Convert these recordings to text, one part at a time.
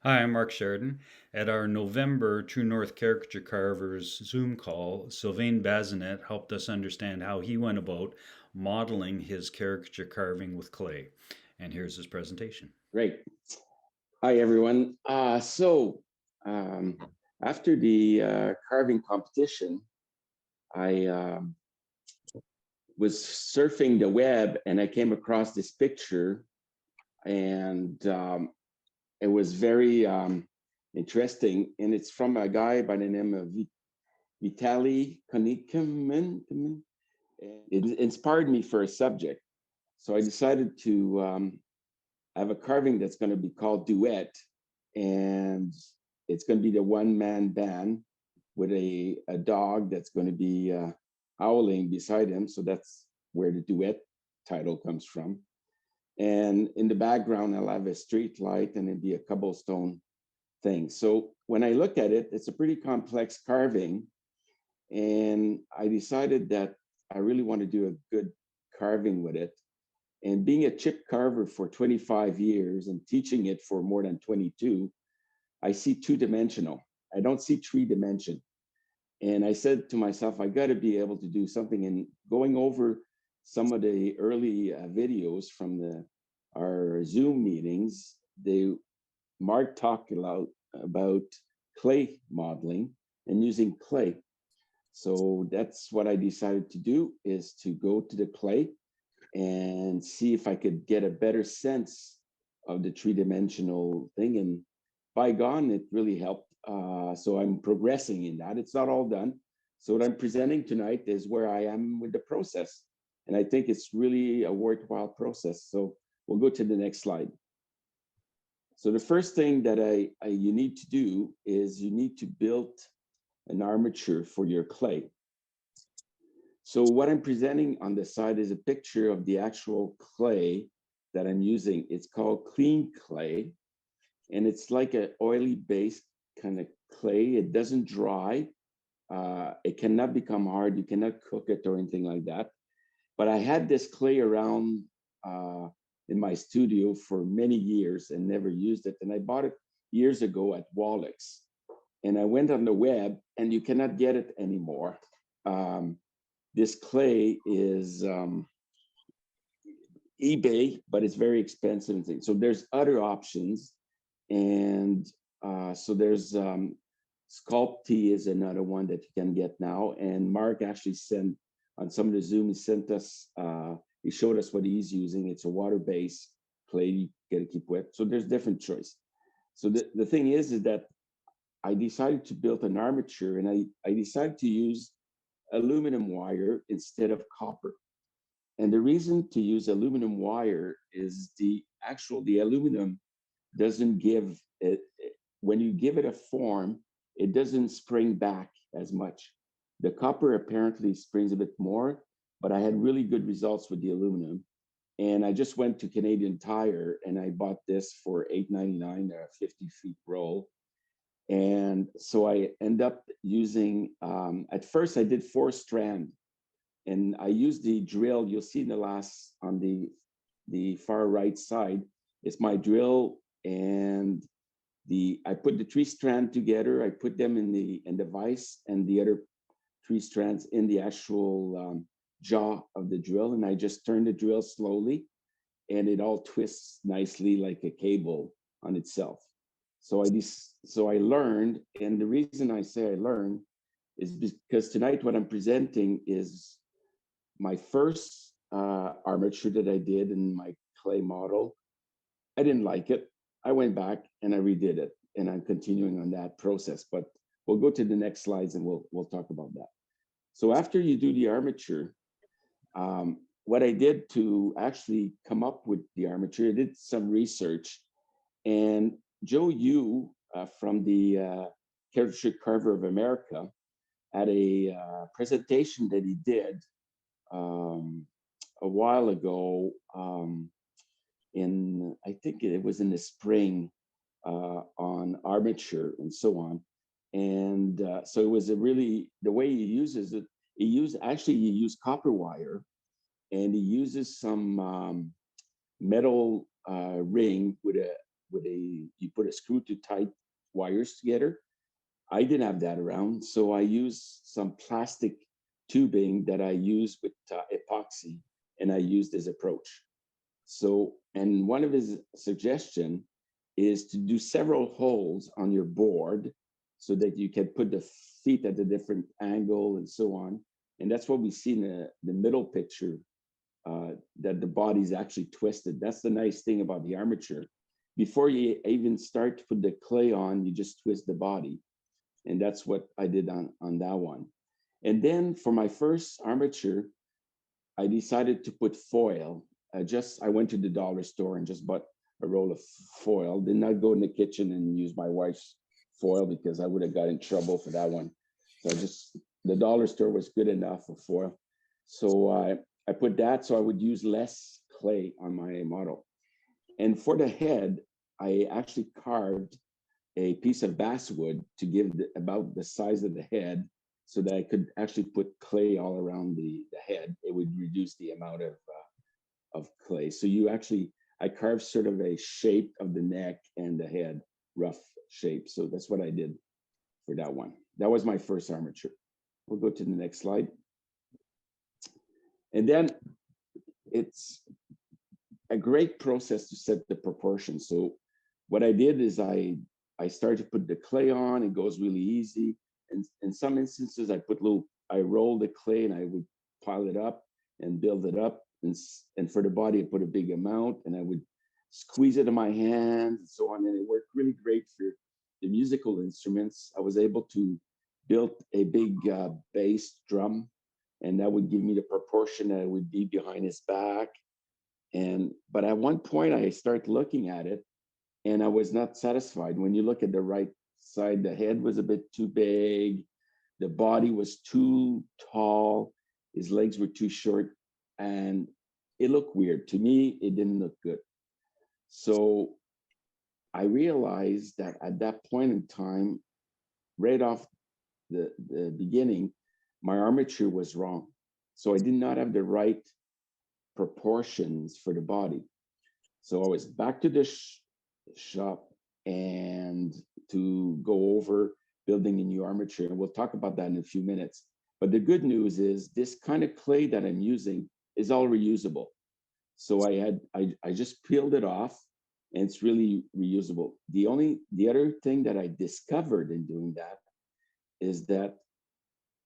Hi, I'm Mark Sheridan. At our November True North Caricature Carvers Zoom call, Sylvain Bazinet helped us understand how he went about modeling his caricature carving with clay. And here's his presentation. Great. Hi, everyone. Um, After the carving competition, I was surfing the web and I came across this picture, and it was very interesting. And it's from a guy by the name of Vitaly Konikoman. It inspired me for a subject. So I decided to have a carving that's going to be called Duet, and it's going to be the one man band with a dog that's going to be howling beside him. So that's where the Duet title comes from. And in the background, I'll have a street light and it'd be a cobblestone thing. So when I look at it, it's a pretty complex carving. And I decided that I really want to do a good carving with it. And being a chip carver for 25 years and teaching it for more than 22, I see two-dimensional. I don't see three-dimension. And I said to myself, I got to be able to do something. And going over some of the early videos from our Zoom meetings, Mark talked about clay modeling and using clay. So that's what I decided to do, is to go to the clay and see if I could get a better sense of the three-dimensional thing. And by gone, it really helped. So I'm progressing in that. It's not all done. So what I'm presenting tonight is where I am with the process. And I think it's really a worthwhile process. So we'll go to the next slide. So the first thing that you need to do is you need to build an armature for your clay. So what I'm presenting on the side is a picture of the actual clay that I'm using. It's called clean clay, and it's like an oily based kind of clay. It doesn't dry. It cannot become hard. You cannot cook it or anything like that. But I had this clay around uh, in my studio for many years and never used it. And I bought it years ago at Wallix. And I went on the web, and you cannot get it anymore. Um, this clay is eBay, but it's very expensive and things. So there's other options, and so there's Sculpty is another one that you can get now. And Mark actually sent on some of the Zoom. He sent us. He showed us what he's using. It's a water-based clay. You got to keep wet. So there's different choice. So the thing is that I decided to build an armature, and I decided to use aluminum wire instead of copper. And the reason to use aluminum wire is the aluminum doesn't give it, when you give it a form, it doesn't spring back as much. The copper apparently springs a bit more, but I had really good results with the aluminum. And I just went to Canadian Tire and I bought this for $8.99, a 50 feet roll. And so I end up using, at first I did 4 strand, and I use the drill. You'll see in the last on the far right side, it's my drill, and I put the 3 strand together. I put them in the vise, and the other 3 strands in the actual jaw of the drill, and I just turn the drill slowly, and it all twists nicely like a cable on itself. So I learned, and the reason I say I learned is because tonight what I'm presenting is my first armature that I did in my clay model. I didn't like it. I went back and I redid it, and I'm continuing on that process. But we'll go to the next slides and we'll talk about that. So after you do the armature, what I did to actually come up with the armature, I did some research, and Joe Yu from the Caricature Carver of America had a presentation that he did um, a while ago, I think it was in the spring, on Armature and so on. And so it was a really, the way he uses it, he used copper wire, and he uses some metal ring with with you put a screw to tight wires together. I didn't have that around, so I used some plastic tubing that I used with epoxy, and I used this approach. So, and one of his suggestion is to do several holes on your board so that you can put the feet at a different angle and so on. And that's what we see in the middle picture, that the body's actually twisted. That's the nice thing about the armature. Before you even start to put the clay on, you just twist the body. And that's what I did on that one. And then for my first armature, I decided to put foil. I went to the dollar store and just bought a roll of foil. Did not go in the kitchen and use my wife's foil because I would have got in trouble for that one. So the dollar store was good enough for foil. So I put that so I would use less clay on my model. And for the head, I actually carved a piece of basswood to give about the size of the head so that I could actually put clay all around the head. It would reduce the amount of clay. So I carved sort of a shape of the neck and the head, rough shape. So that's what I did for that one. That was my first armature. We'll go to the next slide. And then it's a great process to set the proportions. So what I did is I started to put the clay on. It goes really easy. And in some instances, I roll the clay and I would pile it up and build it up. And for the body, I put a big amount and I would squeeze it in my hands and so on. And it worked really great for the musical instruments. I was able to build a big bass drum, and that would give me the proportion that it would be behind his back. But at one point, I started looking at it and I was not satisfied. When you look at the right side, the head was a bit too big, the body was too tall, his legs were too short, and it looked weird. To me, it didn't look good. So I realized that at that point in time, right off the beginning, my armature was wrong. So I did not have the right proportions for the body. So I was back to the shop and to go over building a new armature. And we'll talk about that in a few minutes. But the good news is this kind of clay that I'm using is all reusable. So I just peeled it off and it's really reusable. The other thing that I discovered in doing that is that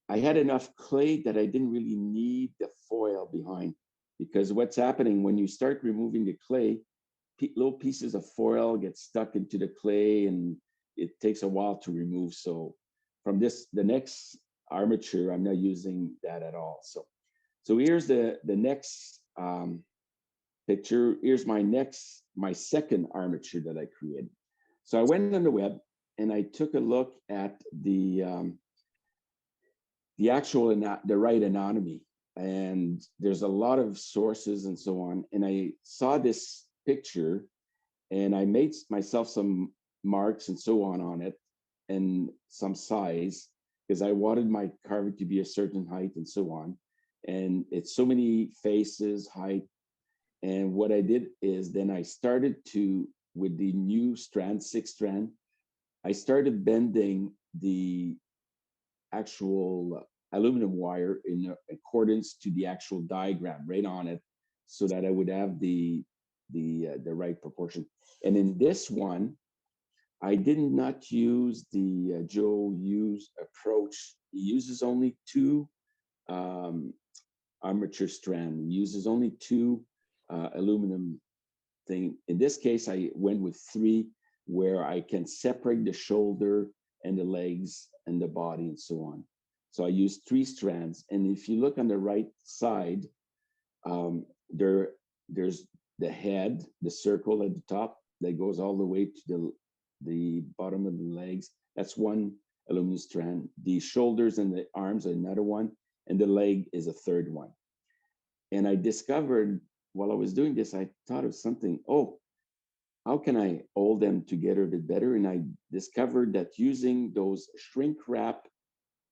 I had enough clay that I didn't really need the foil behind, because what's happening when you start removing the clay, little pieces of foil get stuck into the clay and it takes a while to remove. So from the next armature, I'm not using that at all. So here's the next picture. Here's my second armature that I created. So I went on the web and I took a look at the right anatomy. And there's a lot of sources and so on. And I saw this picture and I made myself some marks and so on it and some size because I wanted my carving to be a certain height and so on. And it's so many faces, height. And what I did is then I started with the new strand, 6 strand, I started bending the actual aluminum wire in accordance to the actual diagram right on it so that I would have the right proportion. And in this one, I did not use the Joe Hughes approach. He uses only 2 armature strand. He uses only 2 aluminum thing. In this case, I went with 3 where I can separate the shoulder and the legs and the body and so on. So I used 3 strands. And if you look on the right side, there's the head, the circle at the top that goes all the way to the bottom of the legs. That's 1 aluminum strand. The shoulders and the arms are another one, and the leg is a 3rd one. And I discovered while I was doing this, I thought of something. Oh, how can I hold them together a bit better? And I discovered that using those shrink wrap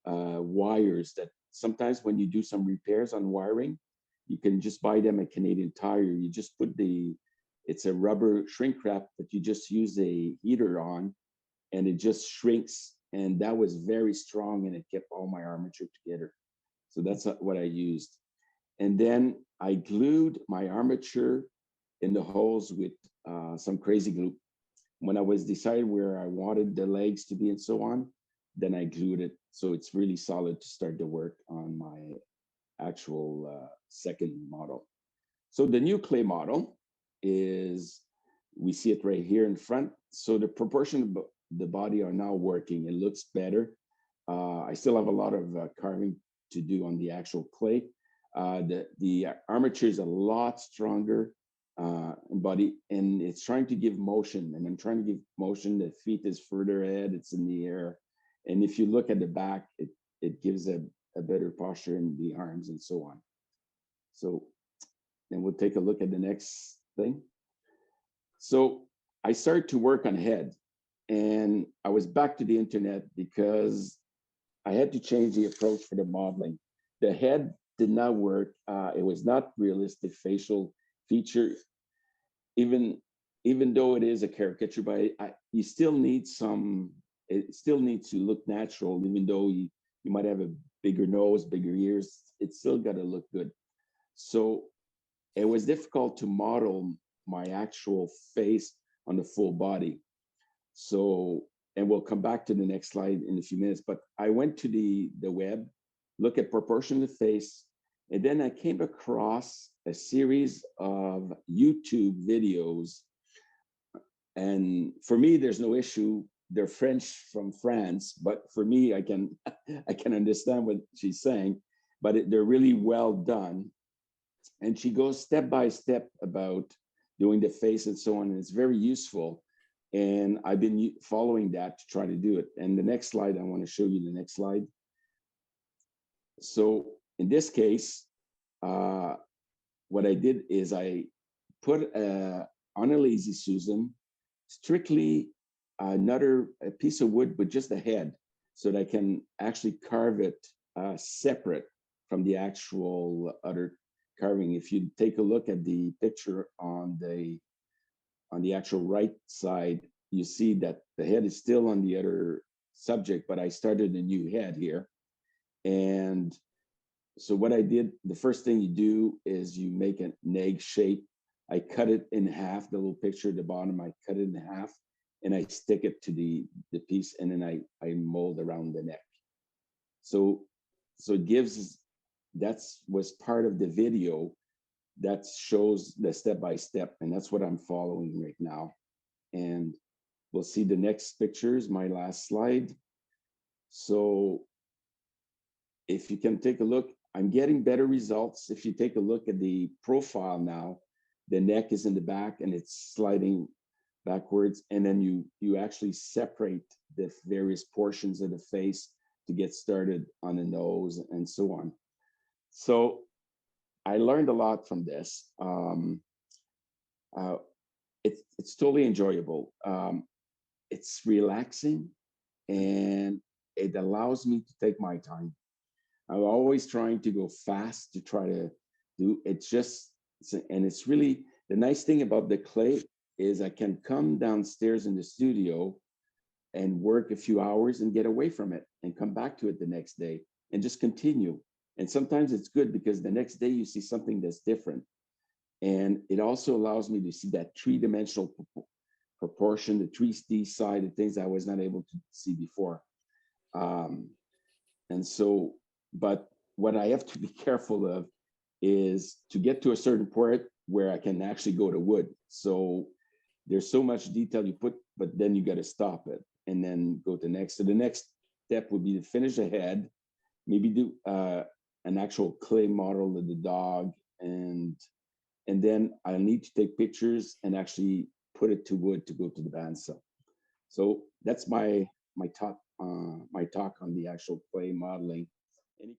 wires that sometimes when you do some repairs on wiring, you can just buy them at Canadian Tire. You just put It's a rubber shrink wrap that you just use a heater on, and it just shrinks. And that was very strong, and it kept all my armature together. So that's what I used. And then I glued my armature in the holes with some crazy glue. When I was deciding where I wanted the legs to be and so on, then I glued it so it's really solid to start the work on my actual second model. So the new clay model is, we see it right here in front. So the proportion of the body are now working. It looks better. I still have a lot of carving to do on the actual clay. The armature is a lot stronger body, and it's trying to give motion, and I'm trying to give motion. The feet is further ahead, it's in the air. And if you look at the back, it gives a better posture in the arms and so on. So then we'll take a look at the next thing. So I started to work on head, and I was back to the internet because I had to change the approach for the modeling. The head did not work. It was not realistic facial feature, even though it is a caricature, but you still need some, it still needs to look natural, even though you might have a bigger nose, bigger ears, it's still got to look good. So it was difficult to model my actual face on the full body. So, and we'll come back to the next slide in a few minutes, but I went to the web, look at proportion of the face, and then I came across a series of YouTube videos. And for me, there's no issue. They're French from France, but for me, I can I can understand what she's saying, but they're really well done. And she goes step by step about doing the face and so on, and it's very useful. And I've been following that to try to do it. And the next slide, I want to show you the next slide. So in this case, what I did is I put on a Lazy Susan, strictly a piece of wood with just a head, so that I can actually carve it separate from the actual other carving. If you take a look at the picture on the actual right side, you see that the head is still on the other subject, but I started a new head here. And so what I did, the first thing you do is you make an egg shape. I cut it in half, the little picture at the bottom, I cut it in half, and I stick it to the piece, and then I mold around the neck. So it gives, that's was part of the video that shows the step by step, and that's what I'm following right now. And we'll see the next pictures, my last slide. So if you can take a look, I'm getting better results. If you take a look at the profile now, the neck is in the back and it's sliding backwards. And then you actually separate the various portions of the face to get started on the nose and so on. So I learned a lot from this. It's totally enjoyable. It's relaxing, and it allows me to take my time. I'm always trying to go fast to try to do. And it's really, the nice thing about the clay is I can come downstairs in the studio and work a few hours and get away from it and come back to it the next day and just continue. And sometimes it's good because the next day you see something that's different. And it also allows me to see that three-dimensional proportion, the 3D side of things I was not able to see before. And so, but what I have to be careful of is to get to a certain point where I can actually go to wood. So there's so much detail you put, but then you got to stop it and then go to the next. So the next step would be to finish the head, maybe do an actual clay model of the dog, and then I need to take pictures and actually put it to wood to go to the bandsaw. So that's my talk on the actual clay modeling. Any